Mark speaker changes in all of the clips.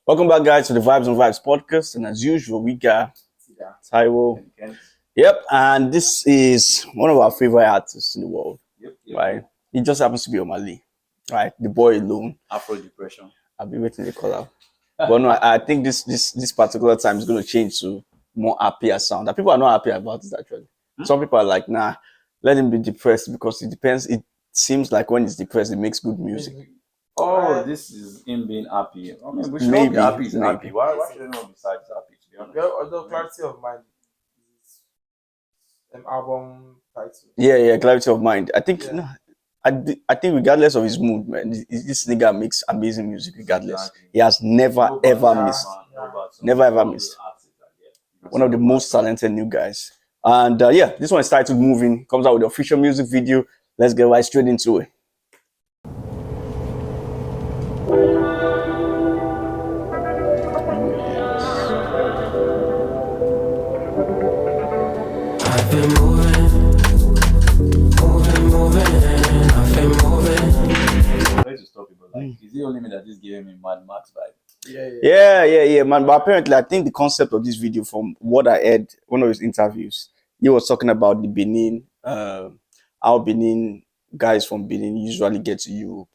Speaker 1: Welcome back, guys, to the Vibes and Vibes podcast. And as usual, we got Taiwo.
Speaker 2: Okay.
Speaker 1: Yep, and this is one of our favorite artists in the world,
Speaker 2: Yep.
Speaker 1: right? He just happens to be Omah Lay, right? The boy alone.
Speaker 2: Afro depression.
Speaker 1: I've been waiting to call out. But no, I think this particular time is going to change to more happier sound. And people are not happy about it, actually. Some people are like, nah, let him be depressed because it depends. It seems like when he's depressed, it makes good music.
Speaker 2: Oh, this is him being happy. I mean, we should all
Speaker 1: Maybe,
Speaker 2: be happy. He's
Speaker 1: maybe.
Speaker 2: happy. Why should anyone be sad? He's happy, to be honest.
Speaker 3: Well, although clarity of mind is album title.
Speaker 1: Yeah, clarity of mind. I think,
Speaker 3: Yeah.
Speaker 1: no, I think regardless of his mood, man, this nigga makes amazing music regardless.
Speaker 2: Exactly.
Speaker 1: He has never,
Speaker 2: Nobody-
Speaker 1: ever
Speaker 2: yeah,
Speaker 1: missed.
Speaker 2: man, nobody-
Speaker 1: Never ever
Speaker 2: all the
Speaker 1: missed.
Speaker 2: artists that get-
Speaker 1: One of the most talented new guys. And yeah, this one is titled Moving. Comes out with the official music video. Let's get right straight into it.
Speaker 4: I've been moving. I've been moving.
Speaker 2: Sorry to stop you, but like, is it only me that is giving me Mad Max vibe?
Speaker 1: Yeah, man. But apparently, I think the concept of this video, from what I heard, one of his interviews, he was talking about the Benin, how Benin guys from Benin usually get to Europe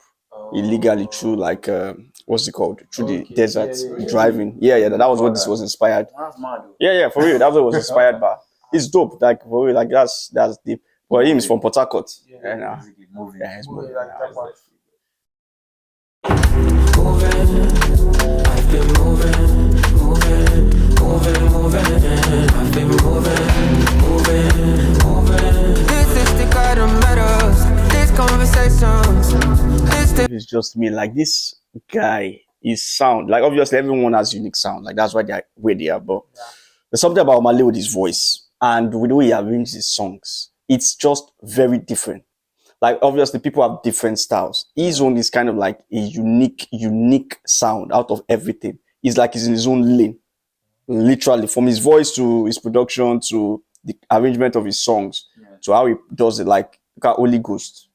Speaker 1: illegally through like what's it called? Through the
Speaker 3: Okay,
Speaker 1: desert
Speaker 3: yeah.
Speaker 1: driving. Yeah, that was what this was inspired.
Speaker 2: That's mad. Though.
Speaker 1: Yeah, for real. That's what it was inspired by. It's dope. Like for real, like that's deep. But him is from Port Harcourt.
Speaker 3: Yeah.
Speaker 1: Yeah, nah.
Speaker 2: Basically moving.
Speaker 1: Yeah, it's
Speaker 3: Moving
Speaker 1: moving.
Speaker 3: like that one.
Speaker 4: I've been moving. I've been moving. This is the kind of matters. These conversations.
Speaker 1: It's just me. Like this guy, his sound. Like obviously everyone has unique sound. Like that's why they're where they are. But there's something about Omah Lay with his voice and with the way he arranges his songs. It's just very different. Like obviously people have different styles. His own is kind of like a unique sound out of everything. He's like he's in his own lane. Literally, from his voice to his production to the arrangement of his songs to how he does it. Like look at Holy Ghost.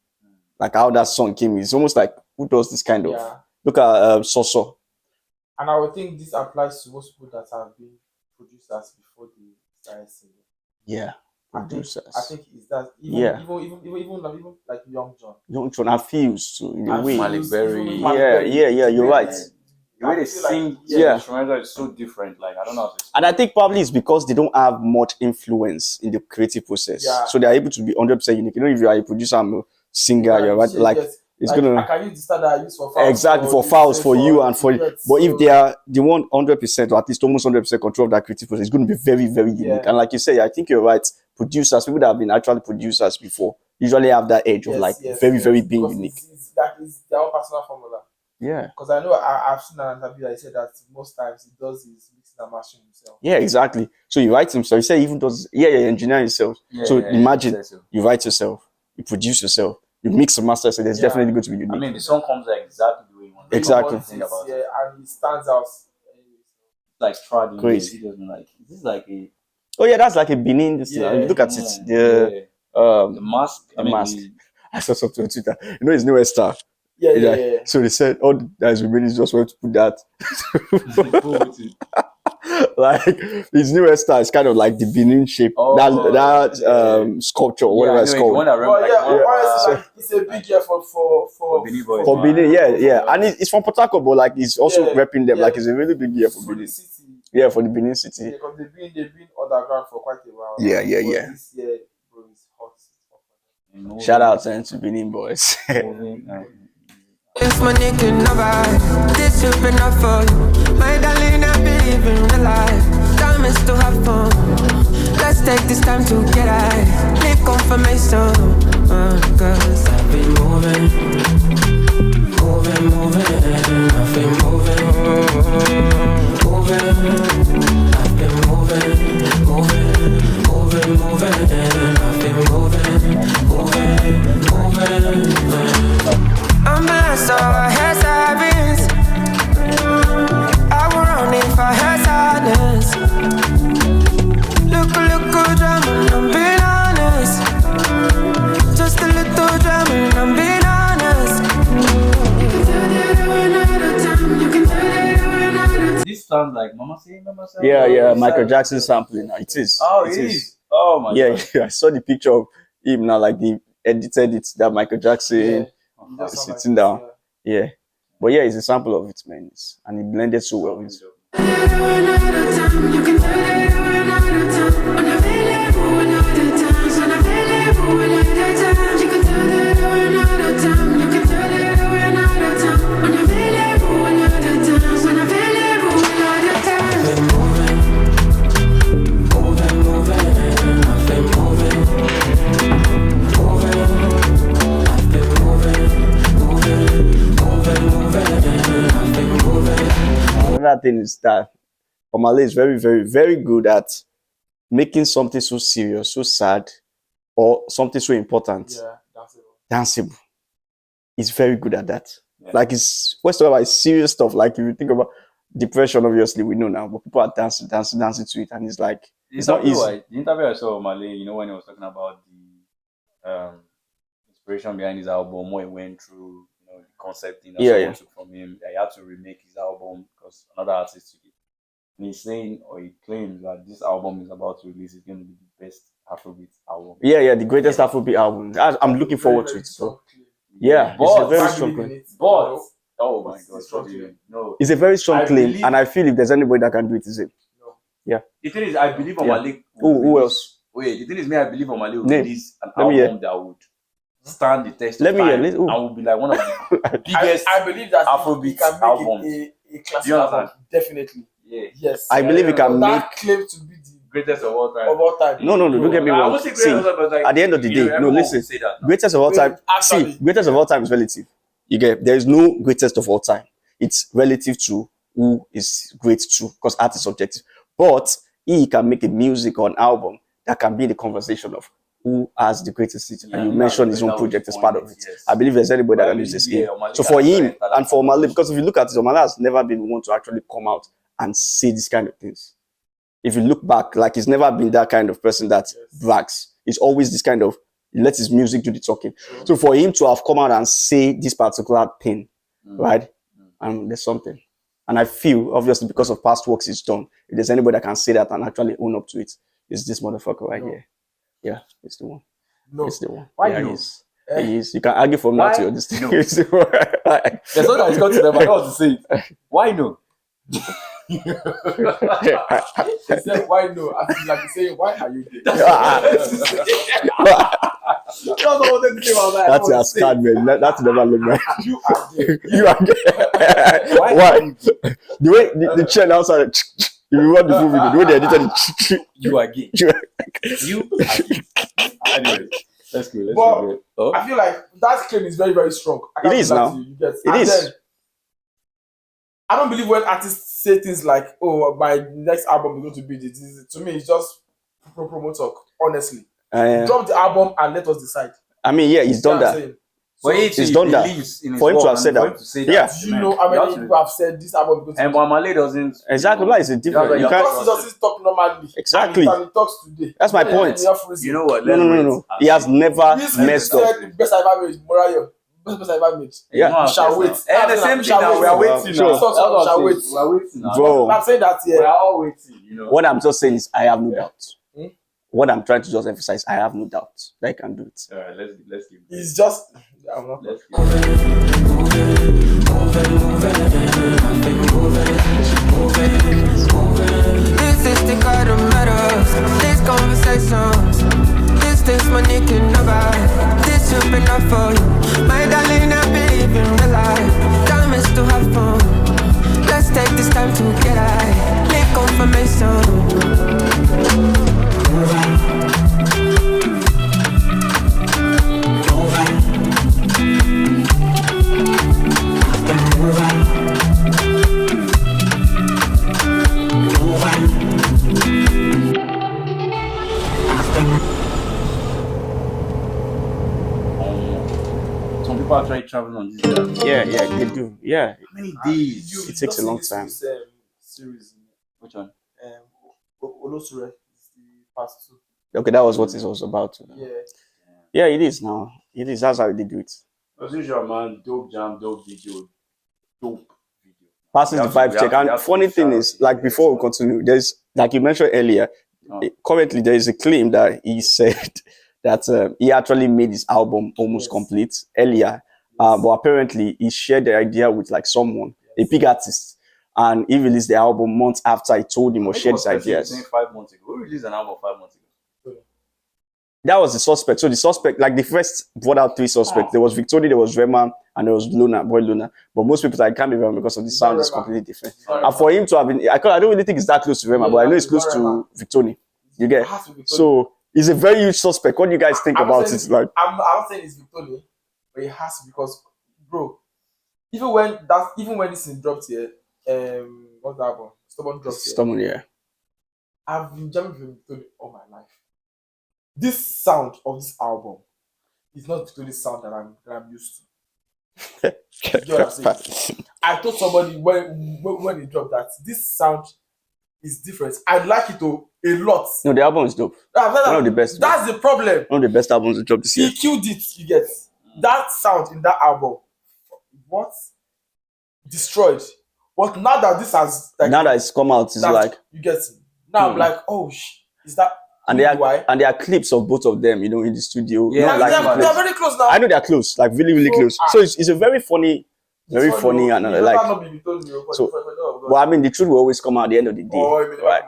Speaker 1: Like how that song came. It's almost like who does this kind of
Speaker 3: Yeah.
Speaker 1: look at Soso.
Speaker 3: And I would think this applies to most people that have been producers before they started singing.
Speaker 1: Yeah.
Speaker 3: I think
Speaker 1: Producers.
Speaker 3: is that even
Speaker 1: Yeah.
Speaker 3: even like Young John.
Speaker 1: Young Tron are fused to in a
Speaker 3: And
Speaker 1: way.
Speaker 2: Malik
Speaker 3: Fuse,
Speaker 2: Berry.
Speaker 3: even
Speaker 1: Yeah,
Speaker 3: Malik Berry.
Speaker 1: you're right.
Speaker 2: The way they
Speaker 3: I feel like-
Speaker 2: sing,
Speaker 1: yeah.
Speaker 2: the instrumental is so different. Like I don't know how to explain.
Speaker 1: And I think probably it's because they don't have much influence in the creative process.
Speaker 3: Yeah.
Speaker 1: So they're able to be 100% unique. You know, if you are a producer and a singer, you're right.
Speaker 3: Yes,
Speaker 1: Like
Speaker 3: yes.
Speaker 1: it's
Speaker 3: Like, I
Speaker 1: gonna
Speaker 3: can use the style that I use for fouls.
Speaker 1: exactly for
Speaker 3: this,
Speaker 1: fouls for you and for
Speaker 3: duets,
Speaker 1: but if
Speaker 3: so-
Speaker 1: they are the 100% or at least almost 100% control of that creative process, it's going to be very, very unique.
Speaker 3: Yeah.
Speaker 1: And like you say, I think you're right. Producers, people that have been actually producers before, usually have that edge of like very being
Speaker 3: because
Speaker 1: unique.
Speaker 3: That is their own personal formula.
Speaker 1: Yeah.
Speaker 3: Because I know I've seen an interview that he said that most times he does his mixing and mastering himself.
Speaker 1: Yeah, exactly. So you write himself. You say he even does engineer himself. So imagine you write yourself, you produce yourself, you mix and master. So there's
Speaker 3: Yeah.
Speaker 1: definitely going to be unique.
Speaker 2: I mean, the song comes like exactly the way you want. it.
Speaker 1: Exactly.
Speaker 3: What
Speaker 2: Think
Speaker 3: is,
Speaker 2: about
Speaker 3: yeah,
Speaker 2: it.
Speaker 3: and he stands out.
Speaker 2: Like tried in
Speaker 1: Crazy.
Speaker 2: He doesn't like. This is like a
Speaker 1: Oh yeah, that's like a Benin. This
Speaker 3: Yeah,
Speaker 1: look at
Speaker 2: yeah,
Speaker 1: it. The
Speaker 2: the mask.
Speaker 1: the mask. I saw something on Twitter. You know his newest star.
Speaker 3: Yeah.
Speaker 1: So they said all the guys remaining just want to put that. Like his newest star is kind of like the Benin shape.
Speaker 2: Oh,
Speaker 1: that sculpture, whatever it's called.
Speaker 2: One that
Speaker 3: Well,
Speaker 2: like,
Speaker 3: yeah,
Speaker 2: one-
Speaker 3: honestly, like, it's a big year for
Speaker 2: Benin boys.
Speaker 1: For Benin, yeah. And it's from Port Harcourt, but like he's also
Speaker 3: Yeah,
Speaker 1: repping them.
Speaker 3: yeah.
Speaker 1: Like it's a really big year for
Speaker 3: the
Speaker 1: Benin.
Speaker 3: city.
Speaker 1: Yeah, for the Benin city.
Speaker 3: Because they've been underground for quite a while.
Speaker 1: Yeah.
Speaker 3: But this year, bro, it's hot.
Speaker 1: Shout out to Benin boys.
Speaker 4: It's my nigga never. This should be enough for you. My darling, I believe in real life. Time is to have fun. Let's take this time to get high. Need confirmation. Cause I've been moving. I've been moving. I've been moving. I've been moving. I'm blessed, so I had savings. I would run if I had sadness. Look, good drama, I'm being honest. Just a little drama, I'm being honest. You can tell that I ran out of time. You can tell that I
Speaker 2: this sounds like Mama Say, Mama Say.
Speaker 1: Yeah, Michael Jackson sampling. It is.
Speaker 2: Oh, it is. Oh my
Speaker 1: Yeah,
Speaker 2: God.
Speaker 1: I saw the picture of him now, like the edited it that Michael Jackson sitting down. Yeah. But yeah, it's a sample of it, man. And it blended so well. Another thing is that Omah Lay is very, very, very good at making something so serious, so sad, or something so important danceable. He's very good at that. Yeah. Like it's what's talking about serious stuff. Like if you think about depression, obviously we know now, but people are dancing to it, and it's like it's not easy.
Speaker 2: The interview I saw of Omah Lay, when he was talking about the inspiration behind his album, what he went through, the concept someone took from him. He had to remake his album because another artist took it. And he's saying, or he claims that this album is about to release is going to be the best Afrobeats album. Yeah, the greatest Afrobeat album. I'm looking forward to it. So. Yeah, it's a very strong claim. But oh my God, no,
Speaker 1: it's a very strong claim, and I feel if there's anybody that can do it, is it?
Speaker 2: No.
Speaker 1: Yeah.
Speaker 2: The thing is, I believe Omah Lay.
Speaker 1: Who else?
Speaker 2: Wait, the thing is, I believe Omah Lay will release an album that would stand the test of time and will be like one of the biggest.
Speaker 3: I believe that
Speaker 2: Afrobeat albums.
Speaker 3: A classic album, definitely.
Speaker 2: Yeah.
Speaker 3: Yes.
Speaker 1: I believe it can
Speaker 3: that claim to be the
Speaker 2: greatest of all time.
Speaker 1: No, don't get me wrong. See, at the end of the day, no, listen. Greatest of all time. See, greatest of all time is relative. You get there is no greatest of all time. It's relative to who is great to, because art is subjective. But he can make a music or an album that can be the conversation of who has the greatest hit. And you mentioned his own project as part of it. Yes. I believe there's anybody that can use this game. So for him and for Omah Lay, because if you look at it, Omah Lay has never been one to actually come out and say this kind of things. If you look back, like he's never been that kind of person that brags. It's always this kind of let his music do the talking. So for him to have come out and say this particular thing, right? And there's something. And I feel, obviously, because of past works he's done, if there's anybody that can say that and actually own up to it, it's this motherfucker right here. Yeah, it's the one.
Speaker 3: No.
Speaker 1: It's the one.
Speaker 2: Why
Speaker 1: yeah, he is. You can argue from that to this thing.
Speaker 2: No. There's no that is got to them. I want to say it. Why no?
Speaker 3: He said, why no? I feel like he's saying, why are you there?
Speaker 1: That's your scan, man. That's never look like.
Speaker 3: You are there.
Speaker 1: You are there. Why? The way the chair outside. If you want the movie, the way they edited it.
Speaker 2: You are gay. You are gay. Anyway, let's go.
Speaker 3: I feel like that claim is very, very strong.
Speaker 1: It is now. It is.
Speaker 3: I don't believe when artists say things like, "Oh, my next album is going to be this." To me, it's just promo talk. Honestly, drop the album and let us decide.
Speaker 1: I mean, yeah, he's done that.
Speaker 2: So he's done that.
Speaker 1: For him to have said that, yeah.
Speaker 3: Do you know how many people have said this album is going to be?
Speaker 2: And Omah Lay doesn't.
Speaker 1: Exactly, like it's different.
Speaker 3: You can't. He doesn't talk normally.
Speaker 1: Exactly.
Speaker 3: And he talks today.
Speaker 1: That's my point.
Speaker 2: You know what?
Speaker 1: No. He has never messed up.
Speaker 3: The best I've ever made, Morayo. Best I've ever made.
Speaker 1: Yeah.
Speaker 3: We shall wait.
Speaker 2: And the same thing now. We are waiting now.
Speaker 3: Shall wait.
Speaker 2: We are waiting now.
Speaker 1: Bro.
Speaker 3: I'm saying that
Speaker 2: we are all waiting.
Speaker 1: What I'm just saying is, I have no doubt. What I'm trying to just emphasize, I have no doubt that I can do it.
Speaker 2: All right, let's keep.
Speaker 3: It's just. I'm not.
Speaker 2: Let's keep.
Speaker 4: This is the kind of matters. These conversations. This money can never. This should be enough for you. My darling, I believe in real life. Time is to have fun. Let's take this time together. Make confirmation.
Speaker 2: Some people are trying traveling on this.
Speaker 1: Yeah, they do. Yeah.
Speaker 2: How many days?
Speaker 1: It takes a long time.
Speaker 3: Series.
Speaker 2: Which one?
Speaker 3: Olosure is the past 2.
Speaker 1: Okay, that was what it was about.
Speaker 3: Yeah.
Speaker 1: Yeah, it is now. It is. That's how they do it.
Speaker 2: As usual, man. Dope jam, dope video. Dope video.
Speaker 1: passes the vibe check. And funny thing is, like before we continue, there's like you mentioned earlier, currently there is a claim that he said that he actually made his album almost complete earlier, but apparently he shared the idea with like someone, a big artist, and he released the album months after he told him or shared his ideas.
Speaker 2: 5 months ago. Who released an album 5 months ago?
Speaker 1: That was the suspect. So the suspect, like the first brought out 3 suspects. There was Victoria, there was Rema, and there was Luna, boy Luna. But most people I can't be Rema because of the sound is completely different. And for him to have been, I don't really think it's that close to Rema, but I know it's close to Victoria. You get? So he's a very huge suspect. What do you guys think about it? Like,
Speaker 3: I'm not saying it's Victoria, but it has to because, bro, even when this is dropped here, what's that album? Stubborn dropped here.
Speaker 1: Stubborn, yeah.
Speaker 3: I've been jamming with Victoria all my life. This sound of this album is not the sound that I'm used to. You know what I'm saying? I told somebody when it dropped that this sound is different. I like it a lot.
Speaker 1: No, the album is dope. One of the best.
Speaker 3: That's the problem.
Speaker 1: One of the best albums that dropped this year.
Speaker 3: He killed it. You get that sound in that album. What destroyed? But now that this has
Speaker 1: now that it's come out, it's like
Speaker 3: you get it. Now I'm like, oh, is that?
Speaker 1: And there are clips of both of them, you know, in the studio.
Speaker 3: Yeah, they're very close now.
Speaker 1: I know they're close, like really, really close. So it's a very funny, funny and like. So, well, I mean, the truth will always come out at the end of the day. Right?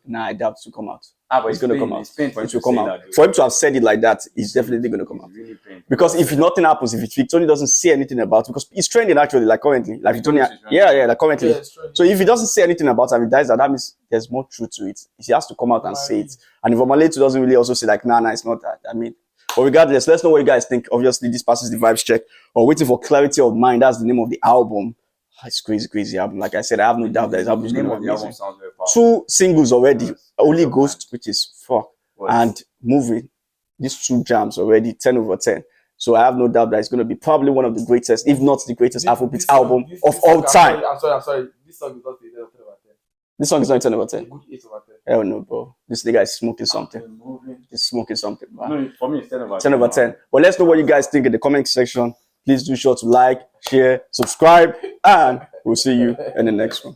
Speaker 1: Nah, I doubt to come out.
Speaker 2: But
Speaker 1: it's gonna come out.
Speaker 2: It
Speaker 1: will come out. For him to have said it like that, it's definitely gonna come out.
Speaker 2: Really
Speaker 1: because if nothing happens, if Victoria doesn't say anything about it, because it's trending actually, like currently, like Victoria, like currently. Yeah, so if he doesn't say anything about it, that means there's more truth to it. He has to come out and say it. And if Omah Lay doesn't really also say like, nah, it's not that. I mean, but regardless, let's know what you guys think. Obviously, this passes the vibes check. Or waiting for clarity of mind. That's the name of the album. It's crazy album. Like I said, I have no doubt that his album is going to be amazing. 2 singles already. Only Ghost, which is fuck, and Moving. These 2 jams already 10 over 10. So I have no doubt that it's going to be probably one of the greatest, if not the greatest Afrobeats album of all time.
Speaker 3: I'm sorry. This song is not 10 over 10.
Speaker 1: This song is not 10 over 10.
Speaker 3: Good 8 over 10.
Speaker 1: Hell no, bro. This nigga is smoking something. He's smoking something, man.
Speaker 2: No, for me, it's 10 over 10.
Speaker 1: 10 over 10. But let's know what you guys think in the comment section. Please do sure to like, share, subscribe, and we'll see you in the next one.